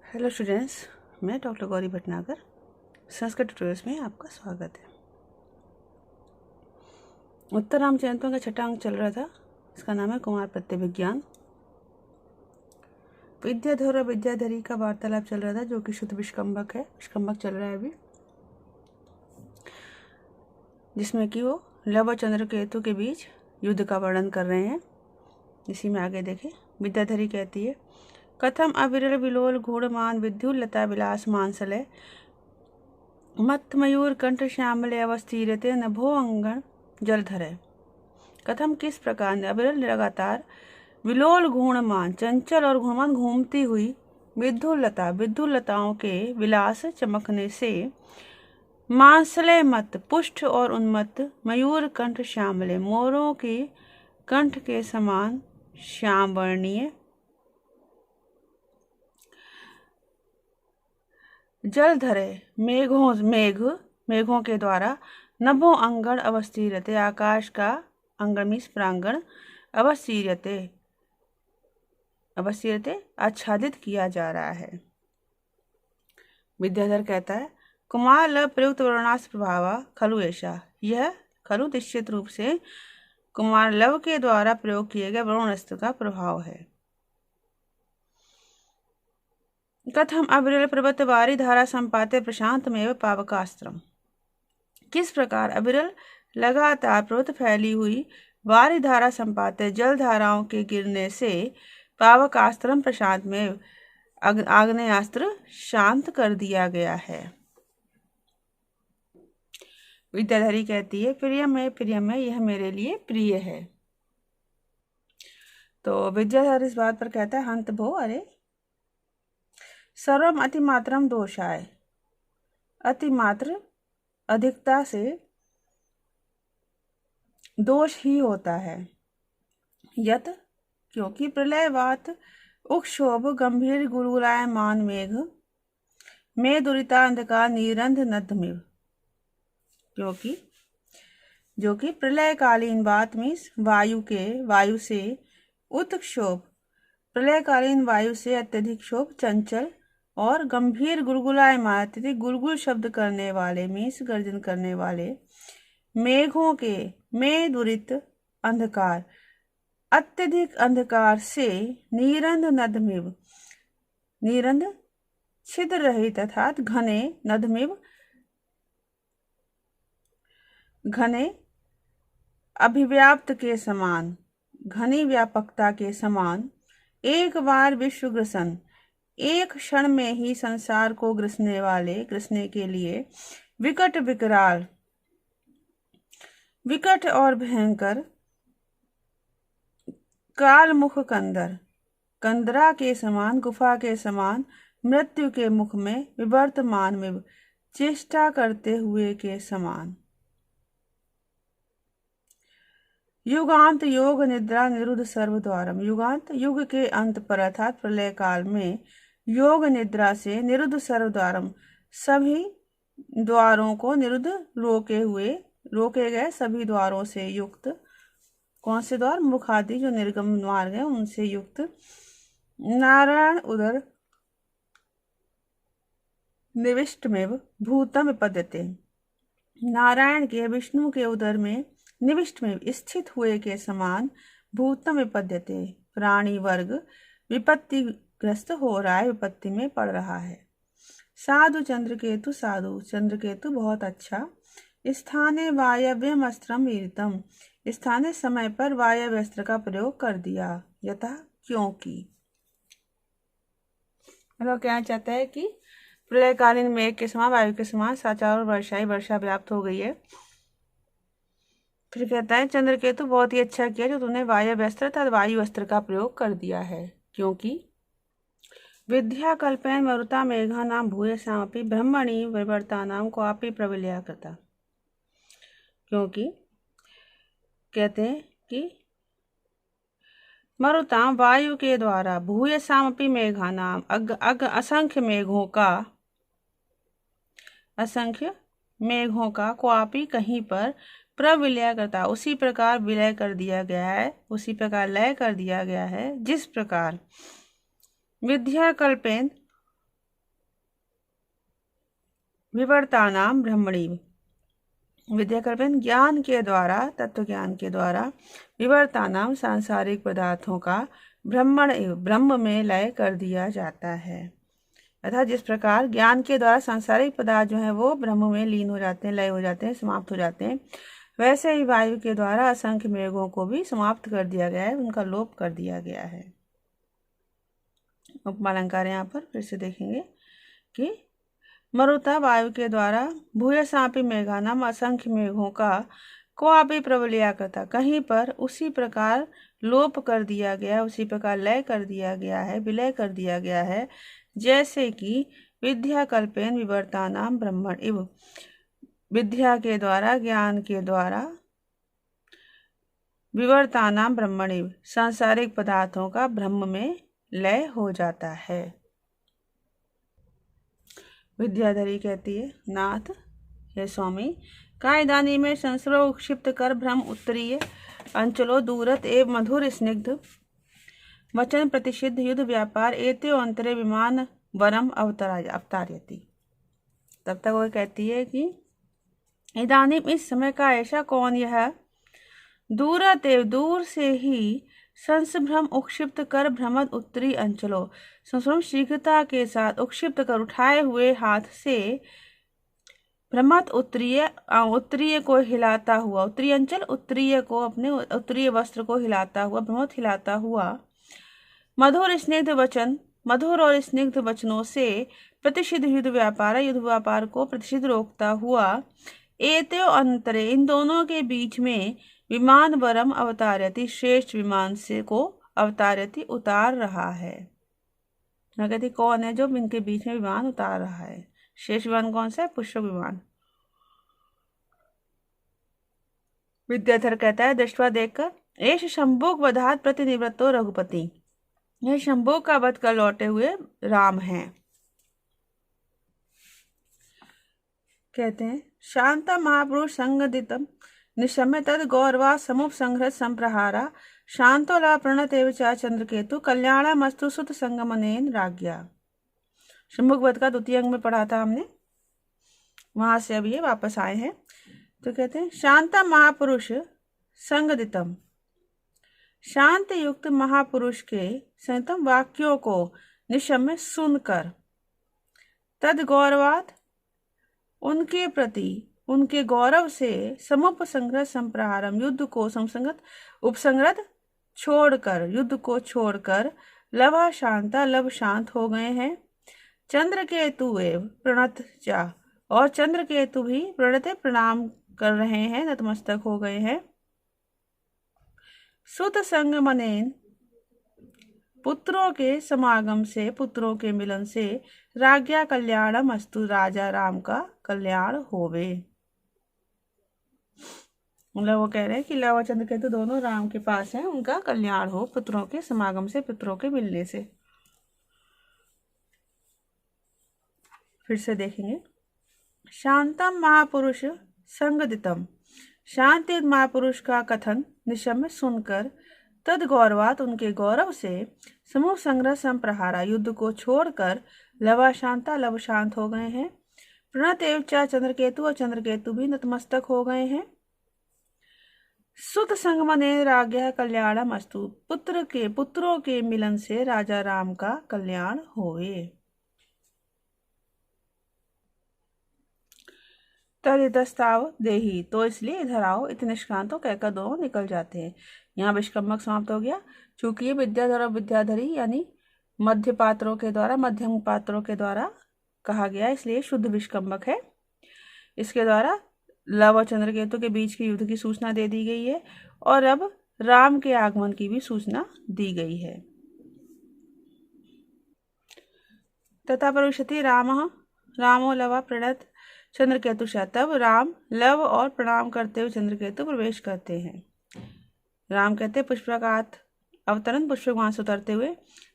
Hello students, मैं doctor Gauri Bhatnagar. Sanskrit tutorials में आपका स्वागत है। उत्तर रामचरितों का छठा अंक चल रहा था। इसका नाम है कुमार प्रत्यय विज्ञान। विद्याधर और विद्याधरी का वार्तालाप चल रहा था, जो कि शुद्ध विष्कंभक है। विष्कंभक चल रहा है अभी, जिसमें कि वो लव और चंद्रकेतु के बीच युद्ध का वर्णन कर रहे हैं। इसी में आगे देखें। विद्याधरी कहती है, कथम अविरल विलोल घूढ़मान विद्युल्लता विलास मानसलय मत मयूर कंठ श्यामले अवस्थिरते नभो अंगण जलधर। कथम किस प्रकार ने अविरल लगातार विलोल घूर्णमान चंचल और घूर्णमान घूमती हुई विद्युल्लता विद्युल्लताओं के विलास चमकने से मांसलय मत पुष्ट और उन्मत्त मयूर कंठ श्यामले मोरों के कंठ के समान श्याम वर्णीय जल धरे मेघों के द्वारा नभो अंगण अवस्थिरते आकाश का अंगण मीन्स प्रांगण अवस्थिरते आच्छादित किया जा रहा है। विद्याधर कहता है, कुमार लव प्रयुक्त वर्णास्त्र प्रभावा खलु ऐसा। यह खलु निश्चित रूप से कुमार लव के द्वारा प्रयोग किए गए वर्णास्त्र का प्रभाव है। कथम अविरल प्रवृत्त वारी धारा संपाते प्रशांत में पावकास्त्रम। किस प्रकार अविरल लगातार प्रवृत्त फैली हुई वारी धारा संपाते जल धाराओं के गिरने से पावकास्त्रम प्रशांत में आग्नेयास्त्र शांत कर दिया गया है। विद्याधरी कहती है, प्रियम है, यह मेरे लिए प्रिय है। तो विद्याधर इस बात पर कहता है, हंत भो, अरे सर्वम अतिमात्रम दोषाय। अतिमात्र अधिकता से दोष ही होता है। यत क्योंकि प्रलयवात उक्षोभ गंभीर गुलगुलायमान मेघ में दुरिता अंधकार नीरंध नद्धमिव। क्योंकि जो कि प्रलयकालीन बात मीन्स वायु से उत्क्षोभ, प्रलयकालीन वायु से अत्यधिक क्षोभ, चंचल और गंभीर गुलगुलायमान अत्यधिक गुलगुल शब्द करने वाले मीन्स गर्जन करने वाले मेघों के में दुरित अंधकार अत्यधिक अंधकार से नीरंध नदमिव नीरंध छिद्र रहित अर्थात घने नदमिव घने अभिव्याप्त के समान घनी व्यापकता के समान एक बार विश्व ग्रसन एक क्षण में ही संसार को ग्रसने के लिए विकट और भयंकर कालमुख कंदरा के समान गुफा के समान मृत्यु के मुख में विवर्तमान में चेष्टा करते हुए के समान युगांत योग निद्रा निरुद्ध सर्व द्वारम। युगांत युग के अंत पर अर्थात प्रलय काल में योग निद्रा से निरुद्ध सर्व द्वारम सभी द्वारों को निरुद्ध रोके गए सभी द्वारों से युक्त। कौन से द्वार? मुख आदि जो निर्गम मार्ग है उनसे युक्त। नारायण उदर निविष्टमेव भूतम विपद्यते। नारायण के विष्णु के उदर में निविष्ट में स्थित हुए के समान भूतम विपद्यते प्राणी वर्ग विपत्तिग्रस्त हो रहा है, विपत्ति में पड़ रहा है। साधु चंद्रकेतु बहुत अच्छा। स्थाने वायव्यम अस्त्रम वीरतम, स्थानीय समय पर वायव्य अस्त्र का प्रयोग कर दिया। यथा क्योंकि मतलब कहना चाहता है कि प्रलयकालीन मेघ के समान वायु के समान साचार और वर्षा व्याप्त हो गई है। फिर कहता है, चंद्रकेतु बहुत ही अच्छा किया जो तूने वायव्य अस्त्र अर्थात वायु अस्त्र का प्रयोग कर दिया है। क्योंकि विद्या कल्पयन मरुता मेघा नाम भूयसामपि ब्रह्मणि विवर्ता नाम को आपी प्रविलया कृता। क्योंकि कहते हैं कि मरुताम वायु के द्वारा भूयसामपि मेघा नाम असंख्य मेघों का क्वापी कहीं पर प्रविलय करता उसी प्रकार विलय कर दिया गया है, उसी प्रकार लय कर दिया गया है जिस प्रकार विद्या कल्पेन विवर्तानाम ब्रह्मणि। विद्या कल्पन ज्ञान के द्वारा, तत्व ज्ञान के द्वारा, विवर्तानाम सांसारिक पदार्थों का ब्रह्म में लय कर दिया जाता है। अर्थात जिस प्रकार ज्ञान के द्वारा सांसारिक पदार्थ जो है वो ब्रह्म में लीन हो जाते हैं, लय हो जाते हैं, समाप्त हो जाते हैं, वैसे ही वायु के द्वारा असंख्य मेघों को भी समाप्त कर दिया गया है, उनका लोप कर दिया गया है। उपमा अलंकार यहाँ पर फिर से देखेंगे कि मरुता वायु के द्वारा भूयसापि मेघा नाम असंख्य मेघों का क्वापि प्रबलिया करता, कहीं पर उसी प्रकार लोप कर दिया गया, उसी प्रकार लय कर दिया गया है, विलय कर दिया गया है, जैसे कि विद्या कल्पेन विवर्तानाम ब्रह्मण इव। विद्या के द्वारा, ज्ञान के द्वारा, विवर्तानाम ब्रह्मण इव, सांसारिक पदार्थों का ब्रह्म में लय हो जाता है। विद्याधरी कहती है, नाथ हे स्वामी, कायदानी में संस्रो क्षिप्त कर भ्रम उत्तरीय अंचलो दूरत एवं मधुर स्निग्ध वचन प्रतिषिद्ध युद्ध व्यापार एते अंतरे विमान वरम अवतारयति। तब तक वो कहती है कि इदानीम इस समय का ऐसा कौन यह दूरत एवं दूर से ही संस्भ्रम उक्षिप्त कर भ्रमद उत्तरी अंचलों, संस्भ्रम शीघ्रता के साथ उक्षिप्त कर उठाए हुए हाथ से भ्रमत उत्तरीय को हिलाता हुआ, उत्तरी अंचल उत्तरीय को, अपने उत्तरीय वस्त्र को हिलाता हुआ, भ्रमत हिलाता हुआ, मधुर स्निग्ध वचन, मधुर और स्निग्ध वचनों से प्रतिषिद्ध युद्ध व्यापार को प्रतिषिद्ध रोकता हुआ, एते अंतरे इन दोनों के बीच में विमान वरम अवतारयति श्रेष्ठ विमान से को अवतारयति उतार रहा है। कहती कौन है जो इनके बीच में विमान उतार रहा है? श्रेष्ठ विमान कौन सा है? पुष्पक विमान। विद्याधर कहता है, दृष्टवा देखकर, एष शंभुक वधात प्रतिनिवृत्तो रघुपति, यह शंभुक का वध कर लौटे हुए राम हैं। कहते हैं, शांता महापुरुष संगदितम निशम्य तद गौरवा समुप संघ्रत संप्रहारा शांतोला प्रणत एवं चंद्रकेतु कल्याणा मस्तु सुत संगमनेन राज्ञा। शंभुक वध का द्वितीय अंग में पढ़ा था हमने, वहां से अब ये वापस आए हैं। तो कहते हैं, शांता महापुरुष संगदितम, शांत युक्त महापुरुष के संतम वाक्यों को निशम्य सुनकर, तद गौरवात उनके प्रति उनके गौरव से, समुप संग्रह संप्रहारम युद्ध को समसंगत उपसंग्रत छोड़कर, युद्ध को छोड़कर, लवा शांता लब शांत हो गए हैं, चंद्र केतु एव प्रणत चा, और चंद्र केतु भी प्रणत प्रणाम कर रहे हैं, नतमस्तक हो गए हैं, सुत संगमनेन पुत्रों के समागम से, पुत्रों के मिलन से, राज्ञा कल्याणम अस्तु राजा राम का कल्याण होवे। मतलब वो कह रहे हैं कि लव और चंद्र केतु दोनों राम के पास हैं, उनका कल्याण हो पुत्रों के समागम से, पुत्रों के मिलने से। फिर से देखेंगे, शांतम महापुरुष संगदितम, शांति महापुरुष का कथन निशम्य सुनकर, तद गौरवात उनके गौरव से, समूह संग्रह संप्रहारा युद्ध को छोड़कर, लवा शांता लब शांत हो गए हैं, प्रणत एवं चंद्रकेतु और चंद्रकेतु भी नतमस्तक हो गए हैं, सुत संगमने राज्ञा कल्याणम अस्तु, पुत्रों के मिलन से राजा राम का कल्याण होवे। तदितस्ताव देही, तो इसलिए इधर आओ, इतने निष्क्रांतो कहकर दोनों निकल जाते हैं। यहाँ विष्कम्भक समाप्त हो गया। चूंकि ये विद्याधर और विद्याधरी यानी मध्य पात्रों के द्वारा, मध्यम पात्रों के द्वारा कहा गया, इसलिए शुद्ध विष्कम्भक है। इसके द्वारा लव और चंद्रकेतु के बीच के युद्ध की सूचना दे दी गई है और अब राम के आगमन की भी सूचना दी गई है। तथा परुषति रामो लवा प्रणत चंद्रकेतु, तब राम लव और प्रणाम करते हुए चंद्रकेतु प्रवेश करते हैं। राम कहते पुष्पकात अवतरण, पुष्पक वहां से उतरते हुए,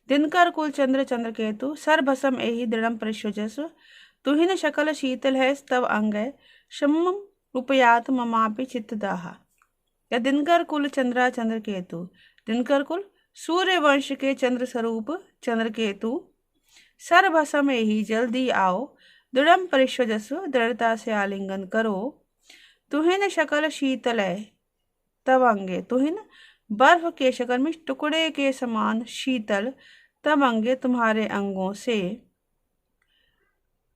दिनकर कुल चंद्रकेतु सर्भसम एहि दृढ़म परिशोजस, तुहिन शकल शीतल है तव अंग शम उपयात ममापि चित्तदाहा। या दिनकर कुल चंद्रकेतु, दिनकर कुल सूर्य वंश के चंद्र स्वरूप चंद्रकेतु, सर्भसम एहि जल्दी आओ, दृढ़म परिश्वजस्व, दृढ़ता से आलिंगन करो। तुहिन शकल शीतलय तब अंगे, तुहिन बर्फ के शकल में टुकड़े के समान शीतल तब अंगे तुम्हारे अंगों से।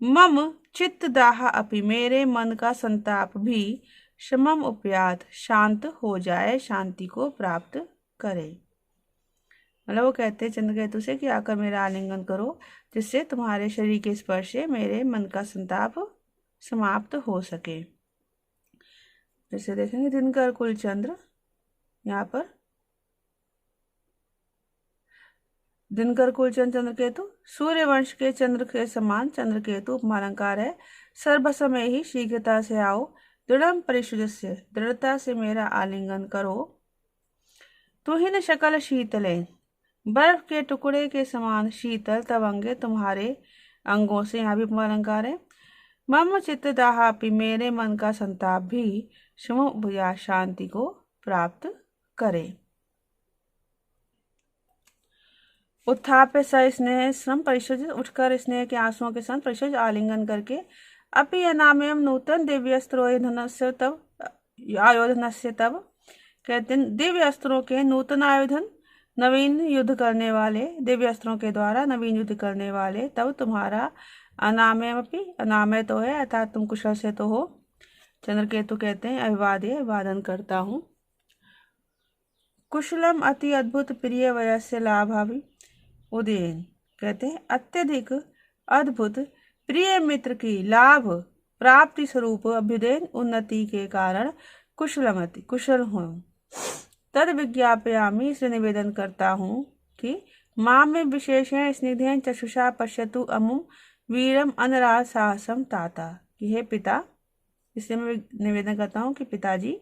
मम चित्त दाह अपि, मेरे मन का संताप भी शमम उपयात, शांत हो जाए, शांति को प्राप्त करे। मतलब वो कहते हैं चंद्रकेतु से कि आकर मेरा आलिंगन करो, जिससे तुम्हारे शरीर के स्पर्श से मेरे मन का संताप समाप्त हो सके। जैसे देखेंगे दिनकर कुल चंद्र, यहाँ पर दिनकर कुलचंद चंद्रकेतु, सूर्य वंश के चंद्र के समान चंद्रकेतु उपमालंकार है। सर्वसमय ही शीघ्रता से आओ, दृढ़म परिशुजस्य, दृढ़ता से मेरा आलिंगन करो। तुहिन शकल शीतले, बर्फ के टुकड़े के समान शीतल तवंगे तुम्हारे अंगों से, यहाँ भी उपमालंकार है। मम चित्त दाहापि, मेरे मन का संताप भी शम भुया, शांति को प्राप्त करे। उत्थाप्य स स्नेह श्रम परिशुज, उठकर स्नेह के आंसुओं के साथ परिशुज आलिंगन करके। अपि अनामयम नूतन दिव्यस्त्रोधनस्य तब, आयोधनस्य तब, कहते हैं दिव्य अस्त्रों के नूतन आयोधन, नवीन युद्ध करने वाले, दिव्य अस्त्रों के द्वारा नवीन युद्ध करने वाले, तब तुम्हारा अनामयम अपि, अनामय तो है अर्थात तुम कुशल से तो हो। चंद्रकेतु कहते हैं अभिवादे, अभिवादन करता हूँ। कुशलम अति अद्भुत प्रिय वयस्य लाभाभि उदयन, कहते हैं अत्यधिक अद्भुत प्रिय मित्र की लाभ प्राप्ति स्वरूप अभ्युदयन उन्नति के कारण कुशलमति, कुशल हूँ। तद विज्ञापयामि, इसलिए निवेदन करता हूँ कि मां में विशेषण स्निग्धेन चक्षुषा पश्यतु अमुम वीरम अनराल साहसम ताता, कि हे पिता, इसलिए मैं निवेदन करता हूँ कि पिताजी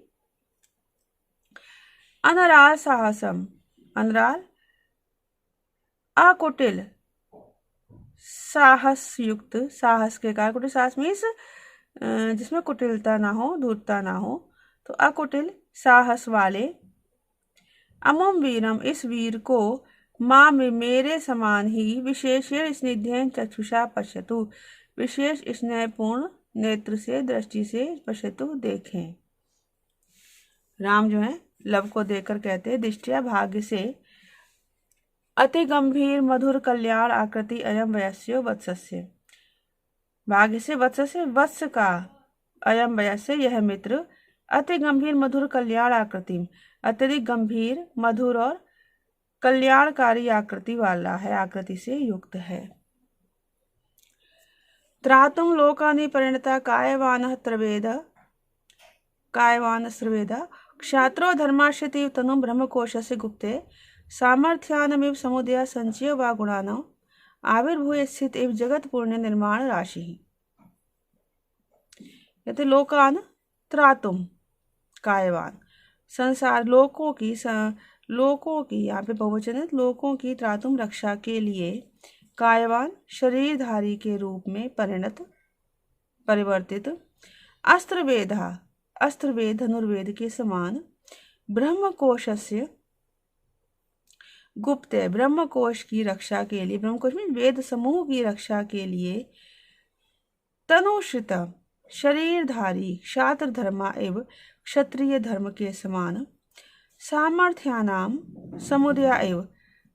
अनराल साहसम, अनराल अकुटिल साहस युक्त, साहस के कारण, कुटिल साहस मीन्स जिसमें कुटिलता ना हो, धूर्तता ना हो, तो अकुटिल साहस वाले। अमुम वीरम, इस वीर को, मां में मेरे समान ही, विशेषण स्निग्धेन चक्षुषा पश्यतु, विशेष स्नेहपूर्ण नेत्र से, दृष्टि से पश्यतु देखें। राम जो है लव को देखकर कहते हैं दृष्टिया भाग्य से अति गंभीर मधुर कल्याण आकृति अयम वयस्य वत्सस्य, भाग्य से वत्स से वत्स का, अयम वयस्य यह मित्र, अति गंभीर मधुर कल्याण आकृति, अत्यधिक गंभीर मधुर और कल्याणकारी आकृति वाला है, आकृति से युक्त है। त्रातुम लोकानि परिणता कायवान त्रवेद, कायवान स्रवेद, क्षात्रो धर्माश्रिति तनु ब्रह्मकोशस्य गुप्ते, सामर्थ्यानमिव समुदय संचय वा गुणानां, आविर्भूय स्थित एव जगत पुण्य निर्माण राशि। कहते लोकान त्रातुम, कायवान, संसार लोकों की यहाँ पे बहुवचन है, लोकों की त्रातुम रक्षा के लिए, कायवान शरीरधारी के रूप में परिणत, परिवर्तित, अस्त्रवेदा, अस्त्रवेद धनुर्वेद के समान, ब्रह्मकोशस्य गुप्त, ब्रह्मकोश की रक्षा के लिए, ब्रह्मकोश में वेद समूह की रक्षा के लिए, तनुश्रित शरीरधारी, क्षात्र धर्मा एवं क्षत्रिय धर्म के समान, सामर्थ्यानाम समुदय एवं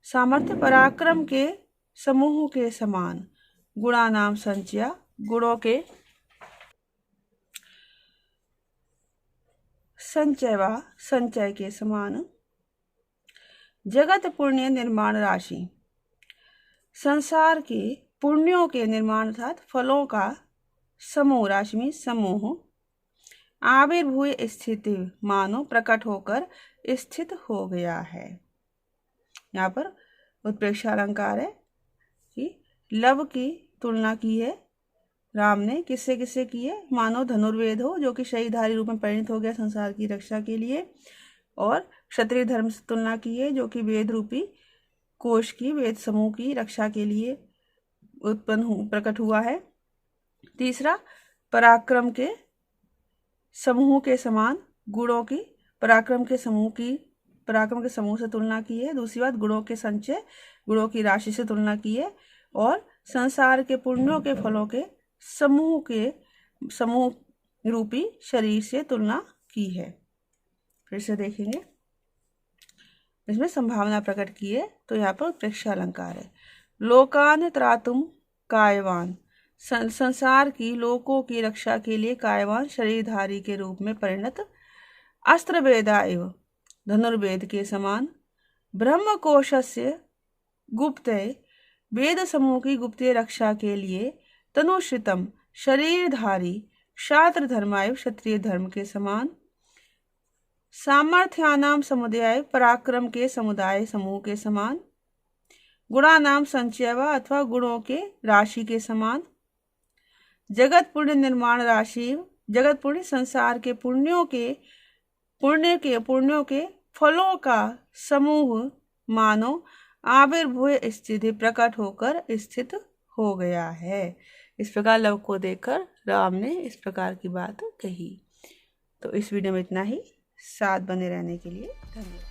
सामर्थ्य पराक्रम के समूह के समान, गुणानाम संचया, गुणों के संचय व संचय के समान, जगत पुण्य निर्माण राशि, संसार के पुण्यों के निर्माण अर्थात फलों का समूह, राशि में समूह, आविर्भूय स्थिति, मानो प्रकट होकर स्थित हो गया है। यहाँ पर उत्प्रेक्षा अलंकार है कि लव की तुलना की है राम ने, किससे किससे की है, मानो धनुर्वेद हो जो कि शरीरधारी रूप में परिणत हो गया संसार की रक्षा के लिए, और क्षत्रिय धर्म से तुलना की है जो कि वेद रूपी कोश की, वेद समूह की रक्षा के लिए उत्पन्न प्रकट हुआ है। तीसरा, पराक्रम के समूह के समान, गुणों की पराक्रम के समूह से तुलना की है। दूसरी बात, गुणों के संचय, गुणों की राशि से तुलना की है, और संसार के पुण्यों के फलों के समूह रूपी शरीर से तुलना की है। फिर से देखेंगे, इसमें संभावना प्रकट की है, तो यहाँ पर उत्प्रेक्षा अलंकार है। लोकान त्रातुम कायवान, संसार की लोकों की रक्षा के लिए कायवान शरीरधारी के रूप में परिणत, अस्त्र वेदा एवं धनुर्वेद के समान, ब्रह्म कोशस्य गुप्त, वेद समूह की गुप्तीय रक्षा के लिए तनुश्रितम शरीरधारी, क्षात्र धर्माय क्षत्रिय धर्म के समान, सामर्थ्यानाम समुदाय पराक्रम के समुदाय समूह के समान, गुणानाम संचय व अथवा गुणों के राशि के समान, जगत पुण्य निर्माण राशि, जगत पुण्य संसार के पुण्यों के फलों का समूह मानो आविर्भूय स्थिति प्रकट होकर स्थित हो गया है। इस प्रकार लव को देखकर राम ने इस प्रकार की बात कही। तो इस वीडियो में इतना ही। साथ बने रहने के लिए धन्यवाद।